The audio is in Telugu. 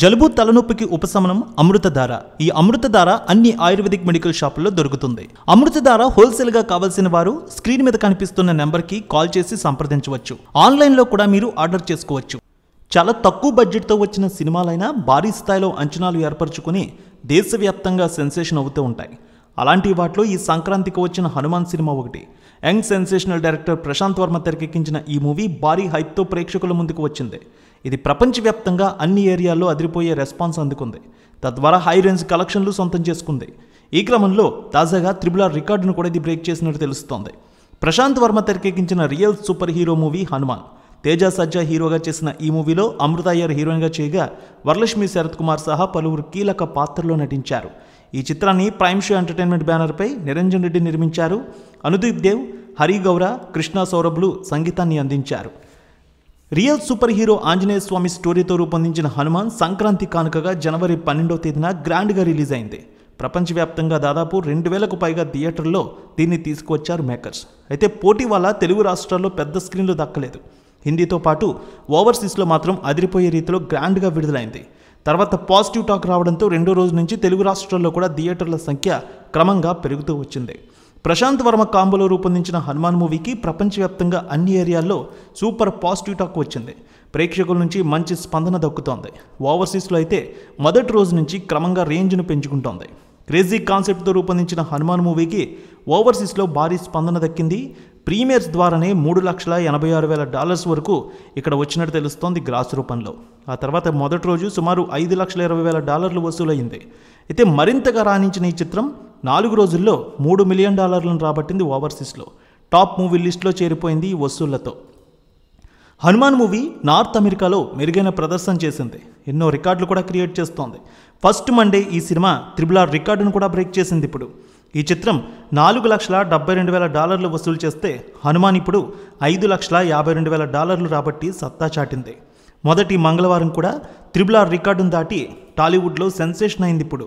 జలుబు తలనొప్పికి ఉపశమనం అమృతధార. ఈ అమృతధార అన్ని ఆయుర్వేదిక్ మెడికల్ షాపుల్లో దొరుకుతుంది. అమృతధార హోల్సేల్ గా కావాల్సిన వారు స్క్రీన్ మీద కనిపిస్తున్న నెంబర్కి కాల్ చేసి సంప్రదించవచ్చు. ఆన్లైన్లో కూడా మీరు ఆర్డర్ చేసుకోవచ్చు. చాలా తక్కువ బడ్జెట్తో వచ్చిన సినిమాలైనా భారీ స్థాయిలో అంచనాలు ఏర్పరచుకుని దేశవ్యాప్తంగా సెన్సేషన్ అవుతూ ఉంటాయి. అలాంటి వాటిలో ఈ సంక్రాంతికి వచ్చిన హనుమాన్ సినిమా ఒకటి. Young sensational director Prashanth Varma తెరకెక్కించిన ఈ మూవీ భారీ హైప్తో ప్రేక్షకుల ముందుకు వచ్చింది. ఇది ప్రపంచవ్యాప్తంగా అన్ని ఏరియాల్లో అదిరిపోయే రెస్పాన్స్ అందుకుంది. తద్వారా హై రేంజ్ కలెక్షన్లు సొంతం చేసుకుంది. ఈ క్రమంలో తాజాగా RRR రికార్డును కూడా ఇది బ్రేక్ చేసినట్టు తెలుస్తోంది. ప్రశాంత్ వర్మ తెరకెక్కించిన real super hero movie Hanuman. Teja Sajja హీరోగా చేసిన ఈ మూవీలో అమృత అయ్యర్ హీరోయిన్గా చేయగా వరలక్ష్మి శరత్ కుమార్ సహా పలువురు కీలక పాత్రల్లో నటించారు. ఈ చిత్రాన్ని ప్రైమ్ షో ఎంటర్టైన్మెంట్ బ్యానర్పై నిరంజన్ రెడ్డి నిర్మించారు. అనుదీప్ దేవ్, హరి గౌర, కృష్ణ సౌరభ్లు సంగీతాన్ని అందించారు. రియల్ సూపర్ హీరో ఆంజనేయ స్వామి స్టోరీతో రూపొందించిన హనుమాన్ సంక్రాంతి కానుకగా జనవరి 12వ తేదీన గ్రాండ్గా రిలీజ్ అయింది. ప్రపంచవ్యాప్తంగా దాదాపు 2000కు పైగా థియేటర్లో దీన్ని తీసుకువచ్చారు మేకర్స్. అయితే పోటీ వల్ల తెలుగు రాష్ట్రాల్లో పెద్ద స్క్రీన్లు దక్కలేదు. హిందీతో పాటు ఓవర్సీస్లో మాత్రం అదిరిపోయే రీతిలో గ్రాండ్గా విడుదలైంది. తర్వాత పాజిటివ్ టాక్ రావడంతో రెండో రోజు నుంచి తెలుగు రాష్ట్రాల్లో కూడా థియేటర్ల సంఖ్య క్రమంగా పెరుగుతూ వచ్చింది. ప్రశాంత్ వర్మ కాంబోలో రూపొందించిన హనుమాన్ మూవీకి ప్రపంచవ్యాప్తంగా అన్ని ఏరియాల్లో సూపర్ పాజిటివ్ టాక్ వచ్చింది. ప్రేక్షకుల నుంచి మంచి స్పందన దక్కుతోంది. ఓవర్సీస్లో అయితే మొదటి రోజు నుంచి క్రమంగా రేంజ్ను పెంచుకుంటోంది. క్రేజీ కాన్సెప్ట్తో రూపొందించిన హనుమాన్ మూవీకి ఓవర్సీస్లో భారీ స్పందన దక్కింది. ప్రీమియర్స్ ద్వారానే $3,86,000 వరకు ఇక్కడ వచ్చినట్టు తెలుస్తోంది గ్రాస్ రూపంలో. ఆ తర్వాత మొదటి రోజు సుమారు $5,20,000 వసూలయ్యింది. అయితే మరింతగా రాణించిన ఈ చిత్రం 4 రోజుల్లో $3 మిలియన్ రాబట్టింది. ఓవర్సీస్లో టాప్ మూవీ లిస్టులో చేరిపోయింది ఈ వసూళ్లతో. హనుమాన్ మూవీ నార్త్ అమెరికాలో మెరుగైన ప్రదర్శన చేసింది. ఎన్నో రికార్డులు కూడా క్రియేట్ చేస్తోంది. ఫస్ట్ మండే ఈ సినిమా RRR రికార్డును కూడా బ్రేక్ చేసింది. ఇప్పుడు ఈ చిత్రం $4,72,000 వసూలు చేస్తే హనుమాన్ ఇప్పుడు $5,52,000 రాబట్టి సత్తా చాటింది. మొదటి మంగళవారం కూడా RRR రికార్డును దాటి టాలీవుడ్లో సెన్సేషన్ అయింది. ఇప్పుడు